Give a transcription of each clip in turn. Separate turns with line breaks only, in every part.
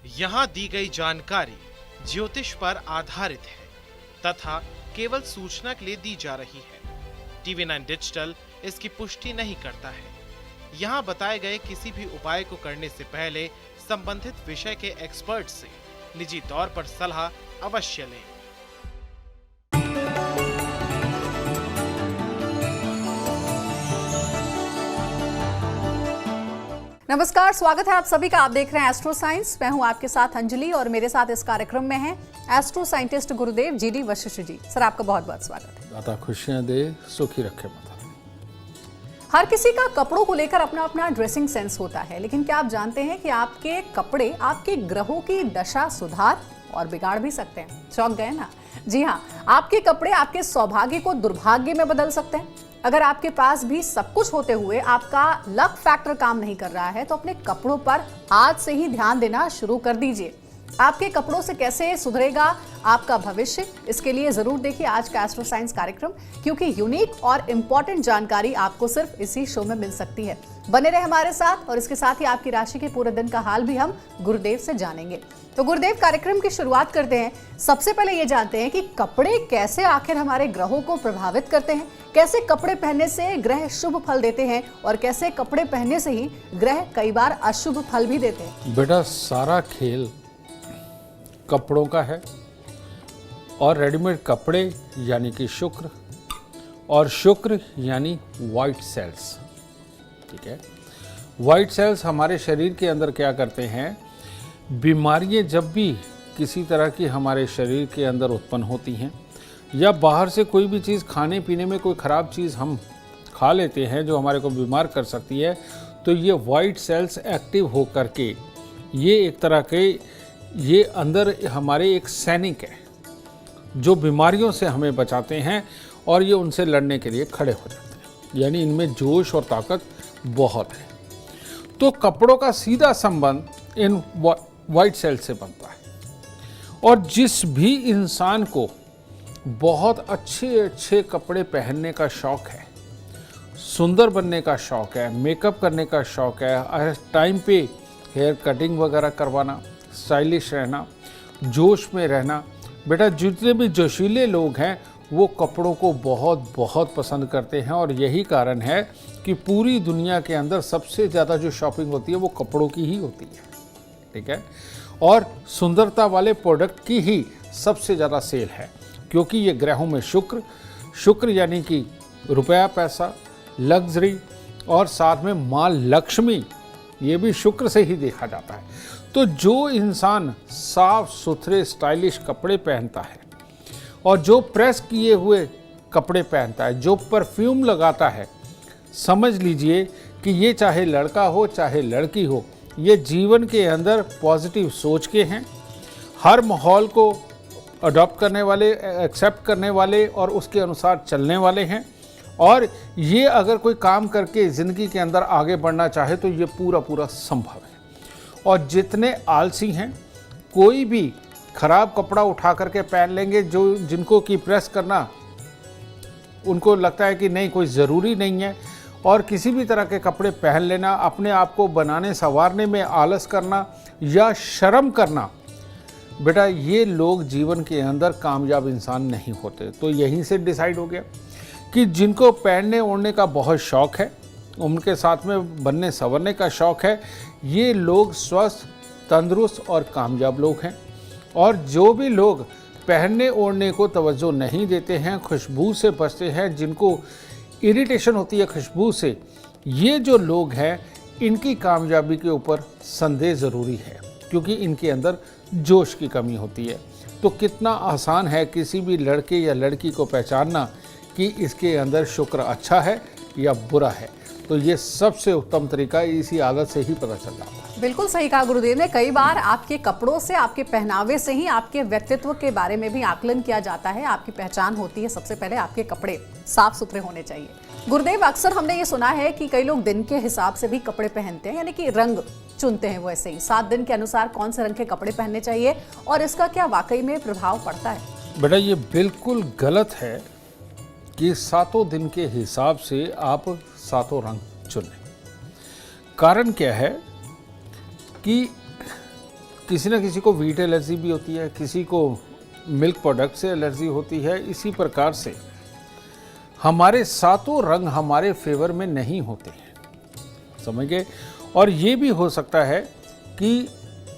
यहाँ दी गई जानकारी ज्योतिष पर आधारित है तथा केवल सूचना के लिए दी जा रही है। TV9 डिजिटल इसकी पुष्टि नहीं करता है। यहाँ बताए गए किसी भी उपाय को करने से पहले संबंधित विषय के एक्सपर्ट से निजी तौर पर सलाह अवश्य लें।
नमस्कार, स्वागत है आप सभी का। आप देख रहे हैं एस्ट्रो साइंस। मैं हूं आपके साथ अंजलि और मेरे साथ इस कार्यक्रम में हैं एस्ट्रो साइंटिस्ट गुरुदेव जीडी वशिष्ठ जी। सर, आपका बहुत बहुत स्वागत है।
दाता खुशियां दे, सुखी रखे माता।
हर किसी का कपड़ों को लेकर अपना अपना ड्रेसिंग सेंस होता है, लेकिन क्या आप जानते हैं कि आपके कपड़े आपके ग्रहों की दशा सुधार और बिगाड़ भी सकते हैं? चौंक गए ना? जी हाँ, आपके कपड़े आपके सौभाग्य को दुर्भाग्य में बदल सकते हैं। अगर आपके पास भी सब कुछ होते हुए आपका लक फैक्टर काम नहीं कर रहा है तो अपने कपड़ों पर आज से ही ध्यान देना शुरू कर दीजिए। आपके कपड़ों से कैसे सुधरेगा आपका भविष्य, इसके लिए जरूर देखिए आज का एस्ट्रो साइंस कार्यक्रम, क्योंकि यूनिक और इंपॉर्टेंट जानकारी आपको सिर्फ इसी शो में मिल सकती है। बने रहे हमारे साथ और इसके साथ ही आपकी राशि के पूरे दिन का हाल भी हम गुरुदेव से जानेंगे। तो गुरुदेव, कार्यक्रम की शुरुआत करते हैं। सबसे पहले ये जानते हैं कि कपड़े कैसे आखिर हमारे ग्रहों को प्रभावित करते हैं, कैसे कपड़े पहनने से ग्रह शुभ फल देते हैं और कैसे कपड़े पहनने से ही ग्रह कई बार अशुभ फल भी देते हैं।
बेटा, सारा खेल कपड़ों का है और रेडीमेड कपड़े यानी कि शुक्र और शुक्र यानी वाइट सेल्स। ठीक है, वाइट सेल्स हमारे शरीर के अंदर क्या करते हैं? बीमारियां जब भी किसी तरह की हमारे शरीर के अंदर उत्पन्न होती हैं या बाहर से कोई भी चीज़ खाने पीने में कोई ख़राब चीज़ हम खा लेते हैं जो हमारे को बीमार कर सकती है, तो ये वाइट सेल्स एक्टिव हो करके ये एक तरह के ये अंदर हमारे एक सैनिक है जो बीमारियों से हमें बचाते हैं और ये उनसे लड़ने के लिए खड़े हो जाते हैं। यानी इनमें जोश और ताकत बहुत है। तो कपड़ों का सीधा संबंध इन वाइट सेल से बनता है और जिस भी इंसान को बहुत अच्छे अच्छे कपड़े पहनने का शौक है, सुंदर बनने का शौक है, मेकअप करने का शौक है, टाइम पे हेयर कटिंग वगैरह करवाना, स्टाइलिश रहना, जोश में रहना, बेटा जितने भी जोशीले लोग हैं वो कपड़ों को बहुत बहुत पसंद करते हैं। और यही कारण है कि पूरी दुनिया के अंदर सबसे ज़्यादा जो शॉपिंग होती है वो कपड़ों की ही होती है। ठीक है, और सुंदरता वाले प्रोडक्ट की ही सबसे ज़्यादा सेल है, क्योंकि ये ग्रहों में शुक्र यानी कि रुपया पैसा, लग्जरी और साथ में माँ लक्ष्मी, ये भी शुक्र से ही देखा जाता है। तो जो इंसान साफ सुथरे स्टाइलिश कपड़े पहनता है और जो प्रेस किए हुए कपड़े पहनता है, जो परफ्यूम लगाता है, समझ लीजिए कि ये चाहे लड़का हो चाहे लड़की हो, ये जीवन के अंदर पॉजिटिव सोच के हैं, हर माहौल को अडॉप्ट करने वाले, एक्सेप्ट करने वाले और उसके अनुसार चलने वाले हैं। और ये अगर कोई काम करके ज़िंदगी के अंदर आगे बढ़ना चाहे तो ये पूरा पूरा संभव है। और जितने आलसी हैं, कोई भी खराब कपड़ा उठा करके पहन लेंगे, जो जिनको कि प्रेस करना उनको लगता है कि नहीं कोई ज़रूरी नहीं है, और किसी भी तरह के कपड़े पहन लेना, अपने आप को बनाने संवारने में आलस करना या शर्म करना, बेटा ये लोग जीवन के अंदर कामयाब इंसान नहीं होते। तो यहीं से डिसाइड हो गया कि जिनको पहनने ओढ़ने का बहुत शौक़ है, उनके साथ में बनने संवरने का शौक़ है, ये लोग स्वस्थ, तंदुरुस्त और कामयाब लोग हैं। और जो भी लोग पहनने ओढ़ने को तवज्जो नहीं देते हैं, खुशबू से बचते हैं, जिनको इरिटेशन होती है खुशबू से, ये जो लोग हैं इनकी कामयाबी के ऊपर संदेह ज़रूरी है, क्योंकि इनके अंदर जोश की कमी होती है। तो कितना आसान है किसी भी लड़के या लड़की को पहचानना कि इसके अंदर शुक्र अच्छा है या बुरा है। तो ये सबसे उत्तम तरीका इसी आदत से ही पता चल जाता है।
बिल्कुल सही कहा गुरुदेव ने। कई बार आपके कपड़ों से, आपके पहनावे से ही आपके व्यक्तित्व के बारे में भी आकलन किया जाता है, आपकी पहचान होती है। सबसे पहले आपके कपड़े साफ सुथरे होने चाहिए। गुरुदेव, अक्सर हमने ये सुना है कि कई लोग दिन के हिसाब से भी कपड़े पहनते हैं, यानी कि रंग चुनते हैं। वैसे ही 7 दिन के अनुसार कौन से रंग के कपड़े पहनने चाहिए और इसका क्या वाकई में प्रभाव पड़ता है?
बेटा ये बिल्कुल गलत है कि 7 दिन के हिसाब से आप 7 रंग चुनें। कारण क्या है कि किसी न किसी को वीट एलर्जी भी होती है, किसी को मिल्क प्रोडक्ट से एलर्जी होती है। इसी प्रकार से हमारे सातों रंग हमारे फेवर में नहीं होते हैं, समझ गए। और ये भी हो सकता है कि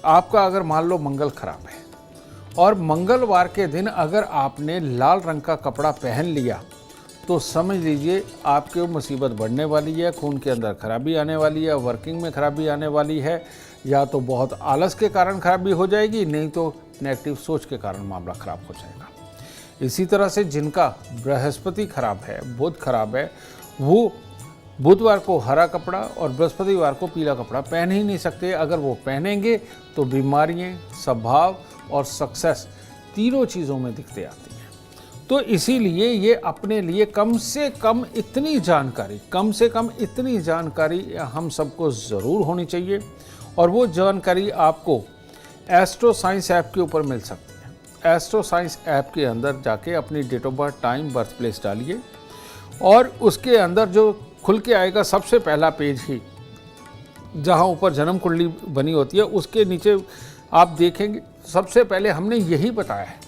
आपका अगर मान लो मंगल खराब है और मंगलवार के दिन अगर आपने लाल रंग का कपड़ा पहन लिया तो समझ लीजिए आपके मुसीबत बढ़ने वाली है, खून के अंदर खराबी आने वाली है, वर्किंग में खराबी आने वाली है, या तो बहुत आलस के कारण खराबी हो जाएगी, नहीं तो नेगेटिव सोच के कारण मामला खराब हो जाएगा। इसी तरह से जिनका बृहस्पति खराब है, बुध खराब है, वो बुधवार को हरा कपड़ा और बृहस्पतिवार को पीला कपड़ा पहन ही नहीं सकते। अगर वो पहनेंगे तो बीमारियाँ, स्वभाव और सक्सेस तीनों चीज़ों में दिखते आती हैं। तो इसीलिए ये अपने लिए कम से कम इतनी जानकारी हम सबको ज़रूर होनी चाहिए। और वो जानकारी आपको एस्ट्रो साइंस ऐप के ऊपर मिल सकती है। एस्ट्रो साइंस ऐप के अंदर जाके अपनी date of birth, time, birth place डालिए और उसके अंदर जो खुल के आएगा सबसे पहला पेज ही, जहाँ ऊपर जन्म कुंडली बनी होती है, उसके नीचे आप देखेंगे सबसे पहले हमने यही बताया है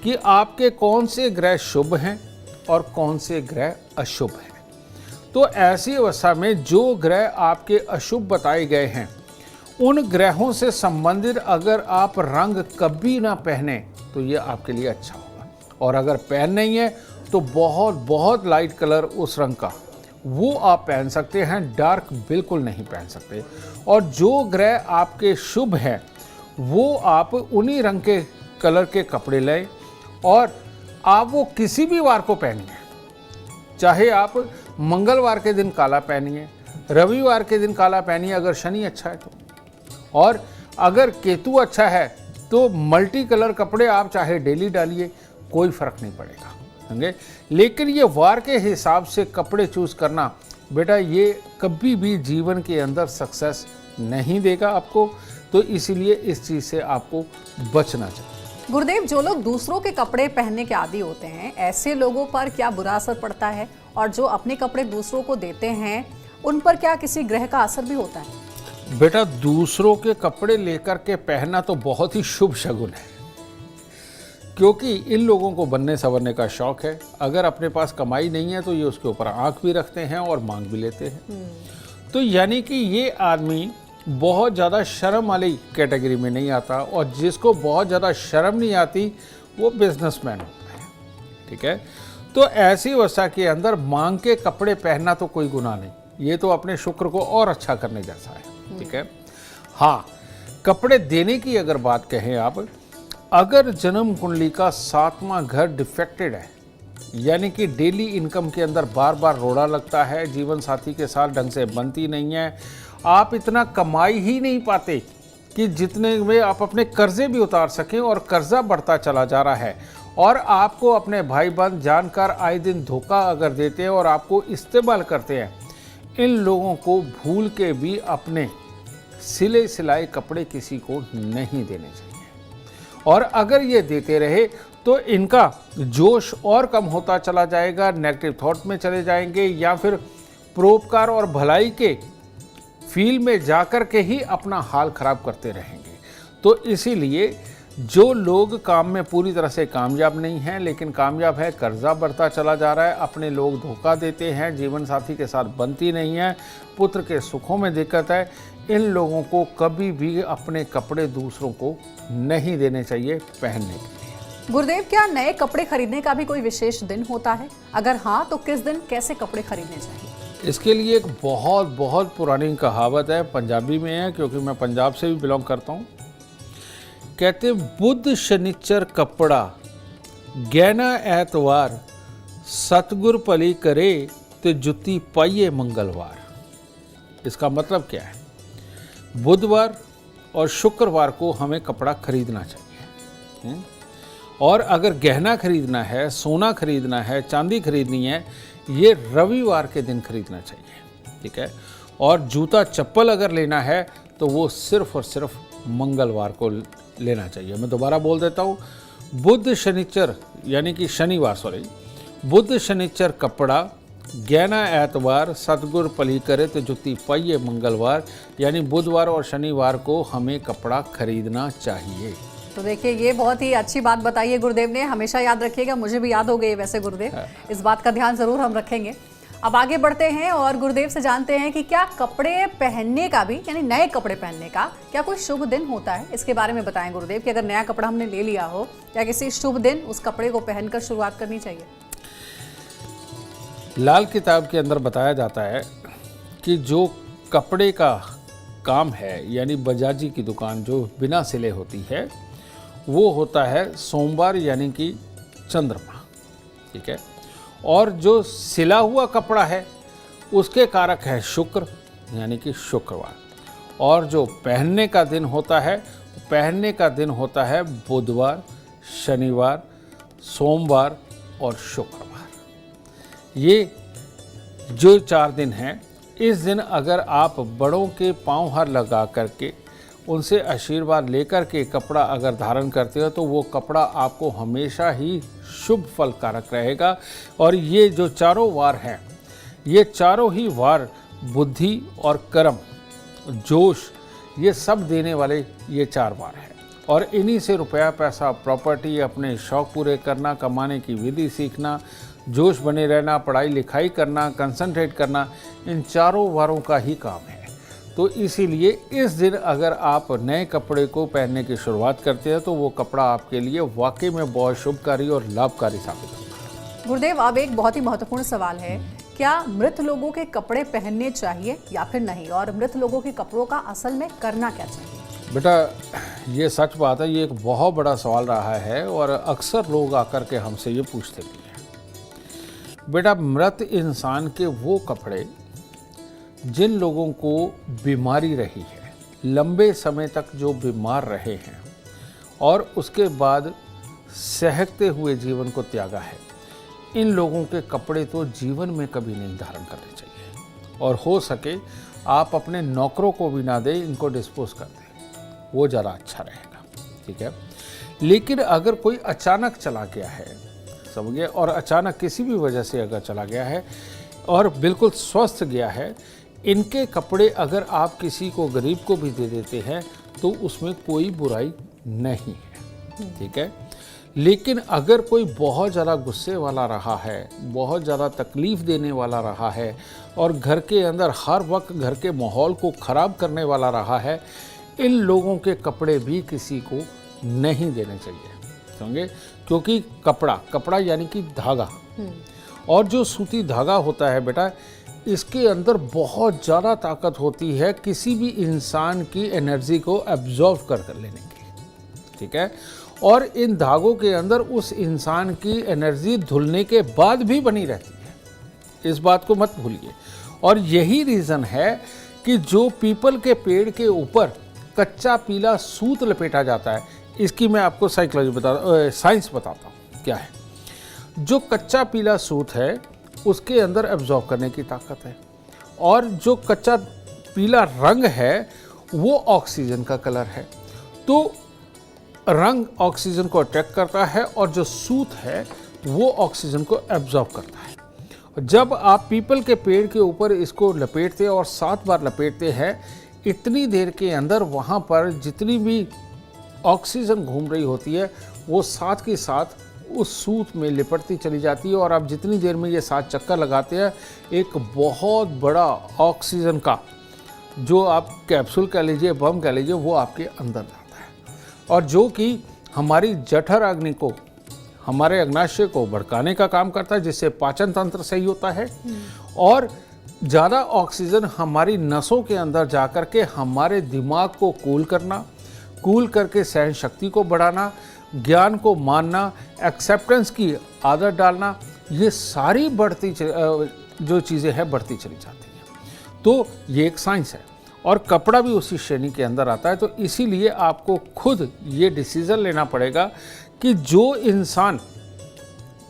कि आपके कौन से ग्रह शुभ हैं और कौन से ग्रह अशुभ हैं। तो ऐसी अवस्था में जो ग्रह आपके अशुभ बताए गए हैं, उन ग्रहों से संबंधित अगर आप रंग कभी ना पहने तो ये आपके लिए अच्छा होगा। और अगर पहन नहीं है तो बहुत लाइट कलर उस रंग का वो आप पहन सकते हैं, डार्क बिल्कुल नहीं पहन सकते। और जो ग्रह आपके शुभ हैं वो आप उन्हीं रंग के कलर के कपड़े लें और आप वो किसी भी वार को पहनिए। चाहे आप मंगलवार के दिन काला पहनिए, रविवार के दिन काला पहनिए अगर शनि अच्छा है तो, और अगर केतु अच्छा है तो मल्टी कलर कपड़े आप चाहे डेली डालिए, कोई फर्क नहीं पड़ेगा, समझे। लेकिन ये वार के हिसाब से कपड़े चूज करना बेटा, ये कभी भी जीवन के अंदर सक्सेस नहीं देगा आपको। तो इसीलिए इस चीज़ से आपको बचना चाहिए।
गुरुदेव, जो लोग दूसरों के कपड़े पहनने के आदी होते हैं, ऐसे लोगों पर क्या बुरा असर पड़ता है? और जो अपने कपड़े दूसरों को देते हैं उन पर क्या किसी ग्रह का असर भी होता है?
बेटा, दूसरों के कपड़े लेकर के पहनना तो बहुत ही शुभ शगुन है, क्योंकि इन लोगों को बनने संवरने का शौक है। अगर अपने पास कमाई नहीं है तो ये उसके ऊपर आंख भी रखते हैं और मांग भी लेते हैं। तो यानी कि ये आदमी बहुत ज़्यादा शर्म वाली कैटेगरी में नहीं आता, और जिसको बहुत ज़्यादा शर्म नहीं आती वो बिजनेसमैन होता है, ठीक है। तो ऐसी अवस्था के अंदर मांग के कपड़े पहनना तो कोई गुनाह नहीं, ये तो अपने शुक्र को और अच्छा करने जैसा है, ठीक है। हाँ, कपड़े देने की अगर बात कहें आप, अगर जन्म कुंडली का 7वां घर डिफेक्टेड है, यानी कि डेली इनकम के अंदर बार बार रोड़ा लगता है, जीवन साथी के साथ ढंग से बनती नहीं है, आप इतना कमाई ही नहीं पाते कि जितने में आप अपने कर्जे भी उतार सकें, और कर्जा बढ़ता चला जा रहा है, और आपको अपने भाई बंद जानकर आए दिन धोखा अगर देते हैं और आपको इस्तेमाल करते हैं, इन लोगों को भूल के भी अपने सिले सिलाए कपड़े किसी को नहीं देने चाहिए। और अगर ये देते रहे तो इनका जोश और कम होता चला जाएगा, नेगेटिव थॉट में चले जाएंगे, या फिर परोपकार और भलाई के फील्ड में जाकर के ही अपना हाल खराब करते रहेंगे। तो इसीलिए जो लोग काम में पूरी तरह से कामयाब नहीं हैं, लेकिन कामयाब है, कर्जा बढ़ता चला जा रहा है, अपने लोग धोखा देते हैं, जीवन साथी के साथ बनती नहीं है, पुत्र के सुखों में दिक्कत है, इन लोगों को कभी भी अपने कपड़े दूसरों को नहीं देने चाहिए पहनने के लिए।
गुरुदेव, क्या नए कपड़े खरीदने का भी कोई विशेष दिन होता है? अगर हाँ तो किस दिन कैसे कपड़े खरीदने चाहिए?
इसके लिए एक बहुत पुरानी कहावत है, पंजाबी में है, क्योंकि मैं पंजाब से भी बिलोंग करता हूँ। कहते बुध शनिचर कपड़ा, गहना ऐतवार, सतगुर भली करे ते जुत्ती पाइए मंगलवार। इसका मतलब क्या है? बुधवार और शुक्रवार को हमें कपड़ा खरीदना चाहिए, और अगर गहना खरीदना है, सोना खरीदना है, चांदी खरीदनी है, ये रविवार के दिन खरीदना चाहिए, ठीक है। और जूता चप्पल अगर लेना है तो वो सिर्फ और सिर्फ मंगलवार को लेना चाहिए। मैं दोबारा बोल देता हूँ, बुध शनिचर यानी कि शनिवार, बुध शनिचर कपड़ा, गैना एतवार सतगुर पली करे तो जुती पाइये मंगलवार, यानी बुधवार और शनिवार को हमें कपड़ा खरीदना चाहिए।
तो देखिए, ये बहुत ही अच्छी बात बताई है गुरुदेव ने, हमेशा याद रखिएगा। मुझे भी याद हो गई वैसे गुरुदेव, इस बात का ध्यान जरूर हम रखेंगे। अब आगे बढ़ते हैं और गुरुदेव से जानते हैं कि क्या कपड़े पहनने का भी, यानी नए कपड़े पहनने का क्या कोई शुभ दिन होता है? इसके बारे में बताएं गुरुदेव कि अगर नया कपड़ा हमने ले लिया हो, क्या किसी शुभ दिन उस कपड़े को पहनकर शुरुआत करनी चाहिए?
लाल किताब के अंदर बताया जाता है कि जो कपड़े का काम है, यानी बजाजी की दुकान जो बिना सिले होती है, वो होता है सोमवार यानी कि चंद्रमा, ठीक है। और जो सिला हुआ कपड़ा है उसके कारक है शुक्र यानी कि शुक्रवार। और जो पहनने का दिन होता है, पहनने का दिन होता है बुधवार, शनिवार, सोमवार और शुक्रवार। ये जो 4 दिन हैं, इस दिन अगर आप बड़ों के पांव हार लगा करके उनसे आशीर्वाद लेकर के कपड़ा अगर धारण करते हो तो वो कपड़ा आपको हमेशा ही शुभ फल कारक रहेगा। और ये जो चारों वार हैं, ये चारों ही वार बुद्धि और कर्म, जोश, ये सब देने वाले ये 4 वार हैं। और इन्हीं से रुपया, पैसा, प्रॉपर्टी, अपने शौक पूरे करना, कमाने की विधि सीखना, जोश बने रहना, पढ़ाई लिखाई करना, कंसंट्रेट करना, इन चारों वारों का ही काम है। तो इसीलिए इस दिन अगर आप नए कपड़े को पहनने की शुरुआत करते हैं तो वो कपड़ा आपके लिए वाकई में बहुत शुभकारी और लाभकारी साबित होगा।
गुरुदेव, अब एक बहुत ही महत्वपूर्ण सवाल है, क्या मृत लोगों के कपड़े पहनने चाहिए या फिर नहीं? और मृत लोगों के कपड़ों का असल में करना क्या चाहिए?
बेटा, ये सच बात है, ये एक बहुत बड़ा सवाल रहा है और अक्सर लोग आकर के हमसे ये पूछते भी हैं। बेटा, मृत इंसान के वो कपड़े जिन लोगों को बीमारी रही है, लंबे समय तक जो बीमार रहे हैं और उसके बाद सहकते हुए जीवन को त्यागा है, इन लोगों के कपड़े तो जीवन में कभी नहीं धारण करने चाहिए। और हो सके आप अपने नौकरों को भी ना दें, इनको डिस्पोज कर दें, वो ज़रा अच्छा रहेगा, ठीक है। लेकिन अगर कोई अचानक चला गया है, समझिए, और अचानक किसी भी वजह से अगर चला गया है और बिल्कुल स्वस्थ गया है, इनके कपड़े अगर आप किसी को, गरीब को भी दे देते हैं तो उसमें कोई बुराई नहीं है, ठीक है। लेकिन अगर कोई बहुत ज़्यादा गुस्से वाला रहा है, बहुत ज़्यादा तकलीफ़ देने वाला रहा है और घर के अंदर हर वक्त घर के माहौल को ख़राब करने वाला रहा है, इन लोगों के कपड़े भी किसी को नहीं देने चाहिए, समझे। क्योंकि कपड़ा यानी कि धागा, और जो सूती धागा होता है बेटा, इसके अंदर बहुत ज़्यादा ताकत होती है किसी भी इंसान की एनर्जी को एब्जॉर्व कर लेने की, ठीक है। और इन धागों के अंदर उस इंसान की एनर्जी धुलने के बाद भी बनी रहती है, इस बात को मत भूलिए। और यही रीज़न है कि जो पीपल के पेड़ के ऊपर कच्चा पीला सूत लपेटा जाता है, इसकी मैं आपको साइंस बताता हूँ क्या है। जो कच्चा पीला सूत है उसके अंदर एब्जॉर्ब करने की ताकत है, और जो कच्चा पीला रंग है वो ऑक्सीजन का कलर है, तो रंग ऑक्सीजन को अट्रैक्ट करता है और जो सूत है वो ऑक्सीजन को एब्जॉर्ब करता है। जब आप पीपल के पेड़ के ऊपर इसको लपेटते हैं और 7 बार लपेटते हैं, इतनी देर के अंदर वहाँ पर जितनी भी ऑक्सीजन घूम रही होती है वो साथ के साथ उस सूत में लिपटती चली जाती है। और आप जितनी देर में ये 7 चक्कर लगाते हैं, एक बहुत बड़ा ऑक्सीजन का जो आप कैप्सूल कह लीजिए, बम कह लीजिए, वो आपके अंदर जाता है, और जो कि हमारी जठर अग्नि को, हमारे अग्नाशय को भड़काने का काम करता है, जिससे पाचन तंत्र सही होता है। और ज़्यादा ऑक्सीजन हमारी नसों के अंदर जा कर के हमारे दिमाग को कूल करके सहन शक्ति को बढ़ाना, ज्ञान को मानना, एक्सेप्टेंस की आदत डालना, ये सारी जो चीज़ें हैं बढ़ती चली जाती हैं। तो ये एक साइंस है और कपड़ा भी उसी श्रेणी के अंदर आता है। तो इसीलिए आपको खुद ये डिसीज़न लेना पड़ेगा कि जो इंसान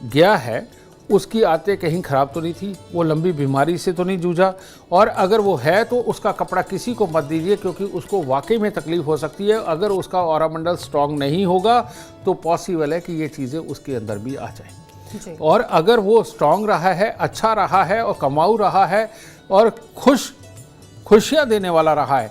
गया है उसकी आदतें कहीं ख़राब तो नहीं थी, वो लंबी बीमारी से तो नहीं जूझा, और अगर वो है तो उसका कपड़ा किसी को मत दीजिए, क्योंकि उसको वाकई में तकलीफ़ हो सकती है। अगर उसका ऑरा मंडल स्ट्रॉन्ग नहीं होगा तो पॉसिबल है कि ये चीज़ें उसके अंदर भी आ जाए।
जी।
और अगर वो स्ट्रांग रहा है, अच्छा रहा है और कमाऊ रहा है और खुशियाँ देने वाला रहा है,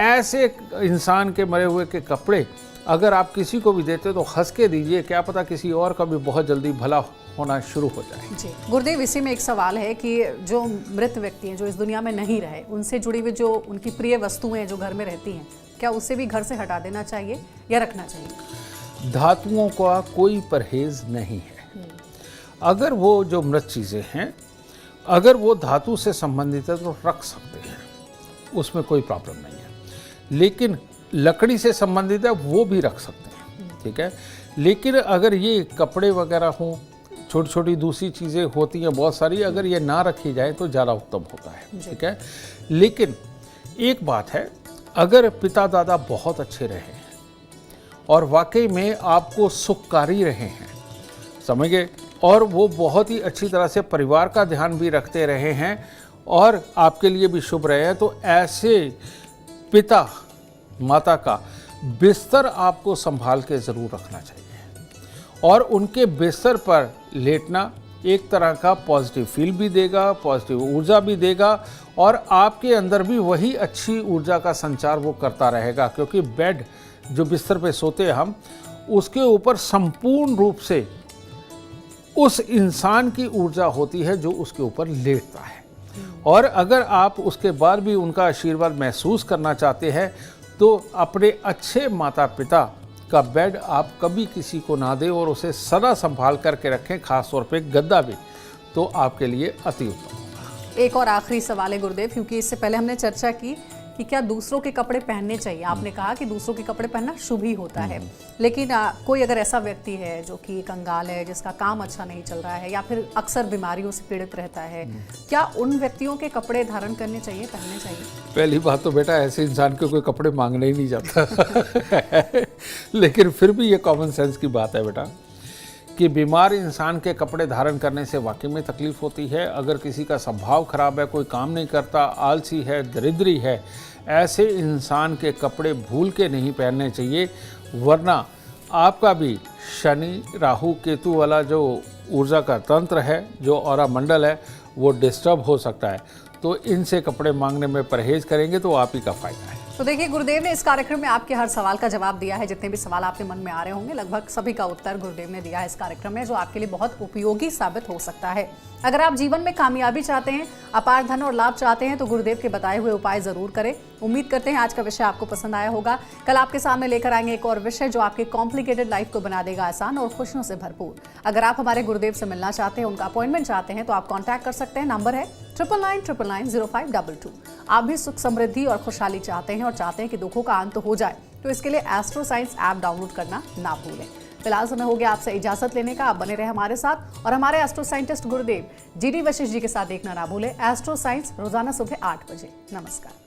ऐसे इंसान के मरे हुए के कपड़े अगर आप किसी को भी देते तो हंस के दीजिए, क्या पता किसी और का भी बहुत जल्दी भला होना शुरू हो जाए।
जी गुरुदेव, इसी में एक सवाल है कि जो मृत व्यक्ति हैं, जो इस दुनिया में नहीं रहे, उनसे जुड़ी हुई जो उनकी प्रिय वस्तुएं हैं जो घर में रहती हैं, क्या उसे भी घर से हटा देना चाहिए या रखना चाहिए?
धातुओं का कोई परहेज नहीं है। अगर वो जो मृत चीज़ें हैं, अगर वो धातु से संबंधित है तो रख सकते हैं, उसमें कोई प्रॉब्लम नहीं है। लेकिन लकड़ी से संबंधित है वो भी रख सकते हैं, ठीक है। लेकिन अगर ये कपड़े वगैरह हों, छोटी छोटी दूसरी चीज़ें होती हैं बहुत सारी, अगर ये ना रखी जाए तो ज़्यादा उत्तम होता है, ठीक है। लेकिन एक बात है, अगर पिता दादा बहुत अच्छे रहे हैं और वाकई में आपको सुखकारी रहे हैं, समझ गए, और वो बहुत ही अच्छी तरह से परिवार का ध्यान भी रखते रहे हैं और आपके लिए भी शुभ रहे हैं, तो ऐसे पिता माता का बिस्तर आपको संभाल के ज़रूर रखना चाहिए। और उनके बिस्तर पर लेटना एक तरह का पॉजिटिव फील भी देगा, पॉजिटिव ऊर्जा भी देगा, और आपके अंदर भी वही अच्छी ऊर्जा का संचार वो करता रहेगा, क्योंकि बेड जो बिस्तर पे सोते हैं हम, उसके ऊपर संपूर्ण रूप से उस इंसान की ऊर्जा होती है जो उसके ऊपर लेटता है। और अगर आप उसके बाद भी उनका आशीर्वाद महसूस करना चाहते हैं तो अपने अच्छे माता पिता का बेड आप कभी किसी को ना दें और उसे सदा संभाल करके रखें, खास तौर पे गद्दा भी, तो आपके लिए अति उत्तम होगा।
एक और आखिरी सवाल है गुरुदेव, क्योंकि इससे पहले हमने चर्चा की कि क्या दूसरों के कपड़े पहनने चाहिए। आपने कहा कि दूसरों के कपड़े पहनना शुभ ही होता है, लेकिन कोई अगर ऐसा व्यक्ति है जो कि कंगाल है, जिसका काम अच्छा नहीं चल रहा है या फिर अक्सर बीमारियों से पीड़ित रहता है, क्या उन व्यक्तियों के कपड़े धारण करने चाहिए, पहनने चाहिए?
पहली बात तो बेटा, ऐसे इंसान के कोई कपड़े मांगने ही नहीं जाता लेकिन फिर भी ये कॉमन सेंस की बात है बेटा कि बीमार इंसान के कपड़े धारण करने से वाकई में तकलीफ होती है। अगर किसी का स्वभाव खराब है, कोई काम नहीं करता, आलसी है, दरिद्री है, ऐसे इंसान के कपड़े भूल के नहीं पहनने चाहिए, वरना आपका भी शनि राहु केतु वाला जो ऊर्जा का तंत्र है, जो ऑरा मंडल है, वो डिस्टर्ब हो सकता है। तो इनसे कपड़े मांगने में परहेज करेंगे तो आप ही का फायदा है।
तो देखिए, गुरुदेव ने इस कार्यक्रम में आपके हर सवाल का जवाब दिया है। जितने भी सवाल आपके मन में आ रहे होंगे, लगभग सभी का उत्तर गुरुदेव ने दिया है इस कार्यक्रम में, जो आपके लिए बहुत उपयोगी साबित हो सकता है। अगर आप जीवन में कामयाबी चाहते हैं, अपार धन और लाभ चाहते हैं, तो गुरुदेव के बताए हुए उपाय जरूर करें। उम्मीद करते हैं आज का विषय आपको पसंद आया होगा। कल आपके सामने लेकर आएंगे एक और विषय जो आपके कॉम्प्लिकेटेड लाइफ को बना देगा आसान और खुशियों से भरपूर। अगर आप हमारे गुरुदेव से मिलना चाहते हैं, उनका अपॉइंटमेंट चाहते हैं, तो आप कॉन्टैक्ट कर सकते हैं। नंबर है 9999900522। आप भी सुख समृद्धि और खुशहाली चाहते हैं और चाहते हैं कि दुखों का अंत हो जाए, तो इसके लिए एस्ट्रो साइंस ऐप डाउनलोड करना ना भूलें। फिलहाल समय हो गया आपसे इजाजत लेने का। आप बने रहे हमारे साथ और हमारे एस्ट्रो साइंटिस्ट गुरुदेव GD वशिष्ठ जी के साथ देखना ना भूलें एस्ट्रो साइंस रोजाना सुबह 8 बजे। नमस्कार।